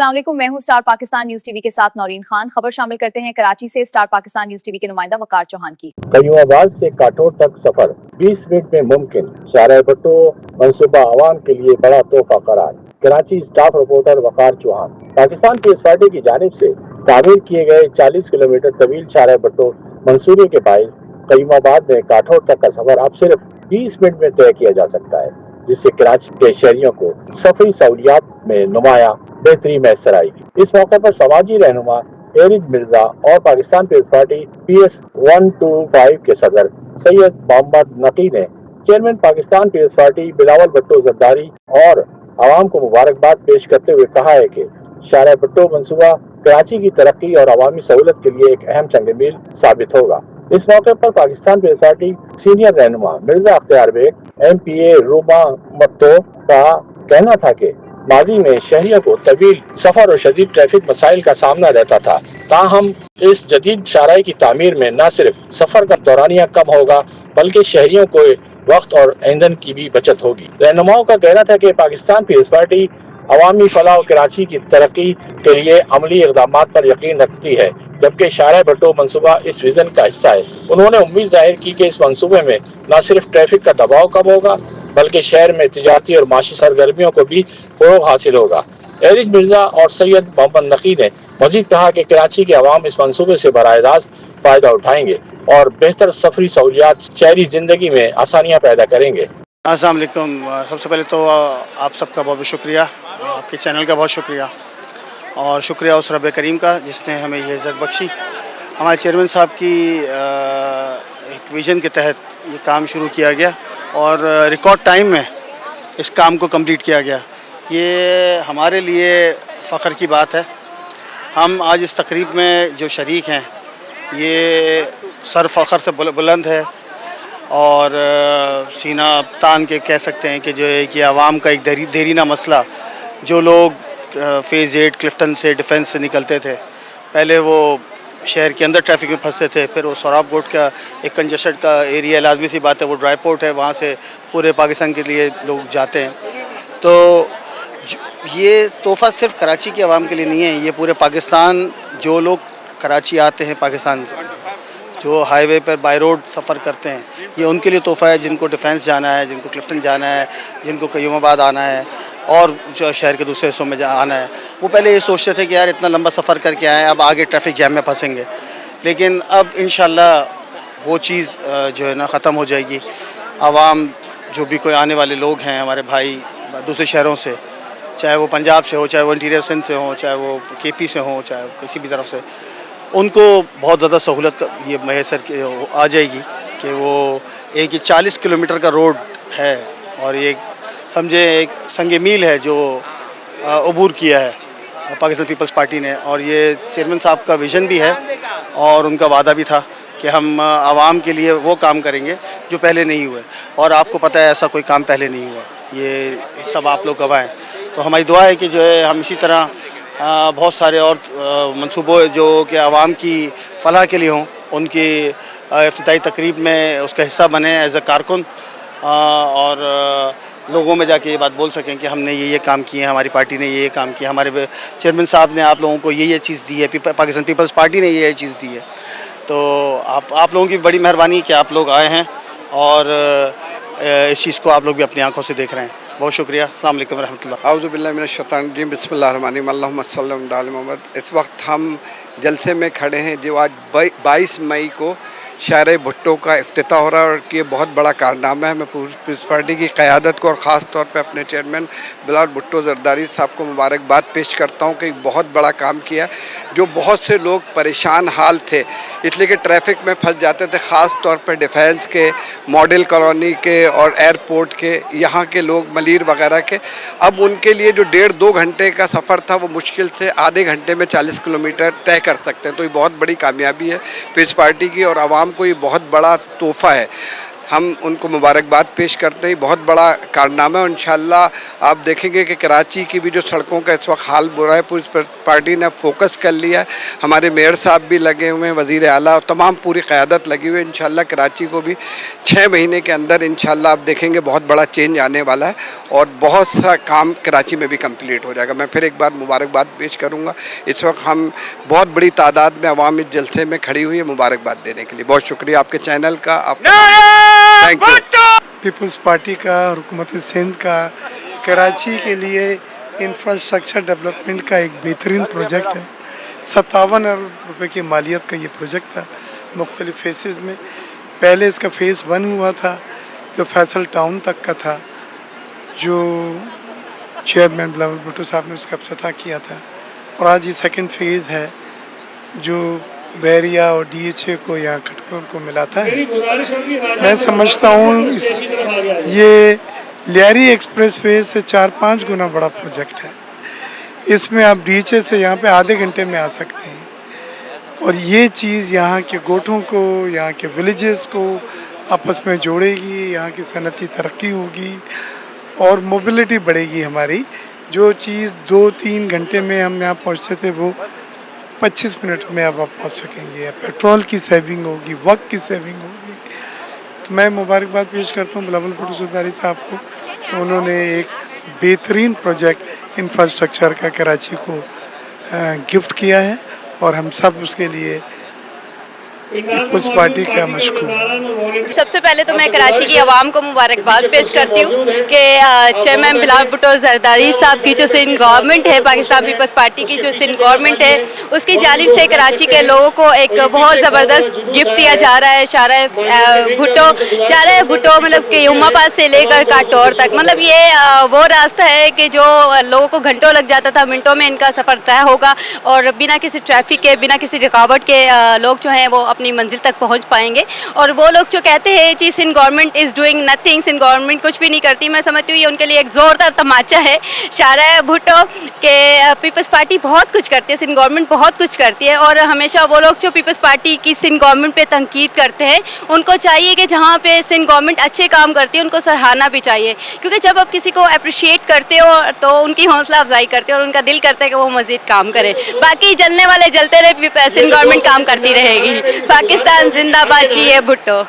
अस्सलाम वालेकुम, मैं हूं स्टार पाकिस्तान न्यूज टीवी के साथ नौरीन खान। खबर शामिल करते हैं कराची से स्टार पाकिस्तान न्यूज टीवी के नुमाइंदा वकार चौहान की। कयूमाबाद से काठोर तक सफर 20 मिनट में मुमकिन। शाहराह भुट्टो मंसूबा आवाम के लिए बड़ा तोहफा करार। कराची स्टाफ रिपोर्टर वकार चौहान। पाकिस्तान पीपल्स पार्टी की जानिब से तामीर किए गए 40 किलोमीटर तवील शाहराह भुट्टो मंसूबे के बाइस कयूमाबाद में काठोर तक का सफर अब सिर्फ 20 मिनट में तय किया जा सकता है, जिससे कराची के शहरियों को सफरी सहूलियात में नुमाया बेहतरी मैसर आएगी। इस मौके पर समाजी रहनुमा एरिज मिर्जा और पाकिस्तान पीपल्स पार्टी PS 125 के सदर सैयद मोहम्मद नकी ने chairman Pakistan peoples party Bilawal Bhutto Zardari और आवाम को मुबारकबाद पेश करते हुए कहा है कि शाहराह भुट्टो मंसूबा कराची की तरक्की और अवामी सहूलत के लिए एक अहम संग-ए-मील साबित होगा। इस मौके पर पाकिस्तान पीपल्स पार्टी सीनियर रहनुमा मिर्जा अख्तियार बेग MPA रूमा मत्तो का कहना था कि माजी में शहरियों को तवील सफर और शदीद ट्रैफिक मसाइल का सामना रहता था, ताहम इस जदीद शाहराह की तामीर में न सिर्फ सफर का दौरानिया कम होगा बल्कि शहरियों को वक्त और ईंधन की भी बचत होगी। रहनुमाओं का कहना था कि पाकिस्तान पीपल्स पार्टी अवामी फलाह कराची की तरक्की के लिए अमली इक़दाम पर यकीन रखती है, जबकि शाहराह भुट्टो मंसूबा इस विजन का हिस्सा है। उन्होंने उम्मीद जाहिर की कि इस मंसूबे में न सिर्फ ट्रैफिक का दबाव कम होगा बल्कि शहर में तिजारती और माशी सरगर्मियों को भी फ़रोग़ हासिल होगा। एरिज मिर्जा और सैयद मोहम्मद नकी ने मजीद कहा कि कराची के अवाम इस मंसूबे से बराह रास्त फ़ायदा उठाएंगे और बेहतर सफरी सहूलियात शहरी ज़िंदगी में आसानियाँ पैदा करेंगे। अस्सलाम वालेकुम। सबसे पहले तो आप सबका बहुत बहुत शुक्रिया, आपके चैनल का बहुत शुक्रिया और शुक्रिया उस रब करीम का जिसने हमें ये इज़्ज़त बख्शी। हमारे चेयरमैन साहब की एक विज़न के तहत ये काम शुरू किया गया और रिकॉर्ड टाइम में इस काम को कंप्लीट किया गया। ये हमारे लिए फ़ख्र की बात है। हम आज इस तकरीब में जो शरीक हैं ये सर फ़ख्र से बुलंद है और सीना तान के कह सकते हैं कि जो है कि आवाम का एक देरीना मसला, जो लोग फ़ेज़ 8 क्लिफ्टन से डिफेंस से निकलते थे, पहले वो शहर के अंदर ट्रैफिक में फंसते थे, फिर वो सोराब कोट का एक कंजेस्टेड का एरिया, लाजमी सी बात है वो ड्राई पोर्ट है, वहाँ से पूरे पाकिस्तान के लिए लोग जाते हैं। तो ये तोहफ़ा सिर्फ कराची के अवाम के लिए नहीं है, ये पूरे पाकिस्तान जो लोग कराची आते हैं पाकिस्तान से, जो हाईवे पर बाय रोड सफ़र करते हैं, ये उनके लिए तोहफ़ा है। जिनको डिफेंस जाना है, जिनको क्लिफ्टन जाना है, जिनको कयूमाबाद आना है और जो शहर के दूसरे हिस्सों में आना है, वो पहले ये सोचते थे कि यार इतना लंबा सफ़र करके आए, अब आगे ट्रैफिक जैम में फंसेंगे। लेकिन अब इंशाल्लाह वो चीज़ जो है ना ख़त्म हो जाएगी। आवाम जो भी कोई आने वाले लोग हैं, हमारे भाई दूसरे शहरों से, चाहे वो पंजाब से हो, चाहे वो इंटीरियर सिंध से हो, चाहे वो KP से हो, चाहे किसी भी तरफ से, उनको बहुत ज़्यादा सहूलत ये मैसर आ जाएगी कि वो एक 40 किलोमीटर का रोड है और ये समझे एक संग-ए-मील है जो अबूर किया है पाकिस्तान पीपल्स पार्टी ने। और ये चेयरमैन साहब का विज़न भी है और उनका वादा भी था कि हम आवाम के लिए वो काम करेंगे जो पहले नहीं हुए, और आपको पता है ऐसा कोई काम पहले नहीं हुआ, ये सब आप लोग गवाह हैं। तो हमारी दुआ है कि जो है हम इसी तरह बहुत सारे और मंसूबों जो कि आवाम की फ़लाह के लिए हों, उनकी इफ्तिताई तकरीब में उसका हिस्सा बने एज़ अ कारकुन और लोगों में जाके ये बात बोल सकें कि हमने ये काम किए हैं, हमारी पार्टी ने ये काम किया, हमारे चेयरमैन साहब ने आप लोगों को ये चीज़ दी है, पाकिस्तान पीपल्स पार्टी ने ये चीज़ दी है। तो आप लोगों की बड़ी मेहरबानी कि आप लोग आए हैं और इस चीज़ को आप लोग भी अपनी आँखों से देख रहे हैं। बहुत शुक्रिया। अस्सलाम वालेकुम रहमतुल्लाह। औज़ु बिल्लाहि मिनश शैतानिर रजीम, बिस्मिल्लाहिर्रहमानिर्रहीम, अल्लाहुम्मा सल्लि अला मुहम्मद। इस वक्त हम जलसे में खड़े हैं जो आज 22 मई को शाहराह भुट्टो का इफ्तिताह हो रहा है और ये बहुत बड़ा कारनामा है। मैं पीपल्स पार्टी की क़यादत को और ख़ास तौर पे अपने चेयरमैन बिलावल भुट्टो जरदारी साहब को मुबारकबाद पेश करता हूँ कि एक बहुत बड़ा काम किया। जो बहुत से लोग परेशान हाल थे इसलिए कि ट्रैफिक में फंस जाते थे, ख़ास तौर पर डिफेंस के, मॉडल कॉलोनी के और एयरपोर्ट के, यहाँ के लोग मलीर वगैरह के, अब उनके लिए जो 1.5-2 घंटे का सफ़र था वो मुश्किल से आधे घंटे में 40 किलोमीटर तय कर सकते हैं। तो ये बहुत बड़ी कामयाबी है पीपल्स पार्टी की और आवाम को ये बहुत बड़ा तोहफ़ा है। हम उनको मुबारकबाद पेश करते हैं। बहुत बड़ा कारनामा है और इंशाल्लाह आप देखेंगे कि कराची की भी जो सड़कों का इस वक्त हाल बुरा है, पूरी पार्टी ने फोकस कर लिया है। हमारे मेयर साहब भी लगे हुए हैं, वज़ीर आला और तमाम पूरी क़यादत लगी हुई है। इंशाल्लाह कराची को भी 6 महीने के अंदर इंशाल्लाह आप देखेंगे बहुत बड़ा चेंज आने वाला है और बहुत सा काम कराची में भी कंप्लीट हो जाएगा। मैं फिर एक बार मुबारकबाद पेश करूँगा। इस वक्त हम बहुत बड़ी तादाद में अवाम इस जलसे में खड़ी हुई है मुबारकबाद देने के लिए। बहुत शुक्रिया आपके चैनल का, थैंक यू। पीपल्स पार्टी का और हुकूमत सिंध का कराची के लिए इंफ्रास्ट्रक्चर डेवलपमेंट का एक बेहतरीन प्रोजेक्ट है। 57 अरब रुपए की मालियत का ये प्रोजेक्ट था मुख्तलिफ फेसेस में। पहले इसका फ़ेज़ 1 हुआ था जो फैसल टाउन तक का था, जो चेयरमैन बिलावल भुट्टो साहब ने उसका इफ्तिताह किया था, और आज ये सेकंड फेज़ है जो बैरिया और DHA को या खटकोर को मिलाता है। मैं समझता हूँ ये लियारी एक्सप्रेस वे से 4-5 गुना बड़ा प्रोजेक्ट है। इसमें आप DHA से यहाँ पे आधे घंटे में आ सकते हैं और ये चीज़ यहाँ के गोठों को, यहाँ के विलेजेस को आपस में जोड़ेगी, यहाँ की सनती तरक्की होगी और मोबिलिटी बढ़ेगी हमारी। जो चीज़ 2-3 घंटे में हम यहाँ पहुँचते थे वो 25 मिनट में अब आप पहुँच सकेंगे। पेट्रोल की सेविंग होगी, वक्त की सेविंग होगी। तो मैं मुबारकबाद पेश करता हूँ बिलावल भुट्टो ज़रदारी साहब को कि उन्होंने एक बेहतरीन प्रोजेक्ट इंफ्रास्ट्रक्चर का कराची को गिफ्ट किया है और हम सब उसके लिए पीपल्स पार्टी का मशकूर। सबसे पहले तो मैं कराची की आवाम को मुबारकबाद पेश करती हूँ कि चेयरमैन बिलावल भुट्टो ज़रदारी साहब की जो सिंध गवर्नमेंट है, पाकिस्तान पीपल्स पार्टी की जो सिंध गवर्नमेंट है, उसकी जानिब से कराची के लोगों को एक बहुत ज़बरदस्त गिफ्ट दिया जा रहा है। शाहराह भुट्टो मतलब कि उम्माबाद से लेकर काटौर तक, मतलब ये वो रास्ता है कि जो लोगों को घंटों लग जाता था, मिनटों में इनका सफ़र तय होगा और बिना किसी ट्रैफिक के, बिना किसी रुकावट के लोग जो हैं वो अपनी मंजिल तक पहुंच पाएंगे। और वो लोग जो कहते हैं जी Sindh government is doing nothing, Sindh government कुछ भी नहीं करती, मैं समझती हूँ ये उनके लिए एक ज़ोरदार तमाचा है। शाहराह भुट्टो के पीपल्स पार्टी बहुत कुछ करती है, सिंध गवर्नमेंट बहुत कुछ करती है और हमेशा वो लोग जो पीपल्स पार्टी की सिंध गवर्नमेंट पे तनकीद करते हैं उनको चाहिए कि जहाँ पे सिंध गवर्नमेंट अच्छे काम करती है उनको सराहना भी चाहिए, क्योंकि जब आप किसी को अप्रिशिएट करते हो तो उनकी हौसला अफजाई करते हो और उनका दिल करता है कि वो मज़ीद काम करे। बाकी जलने वाले जलते रहे, सिंध गवर्नमेंट काम करती रहेगी। पाकिस्तान जिंदाबाद, जी भुट्टो।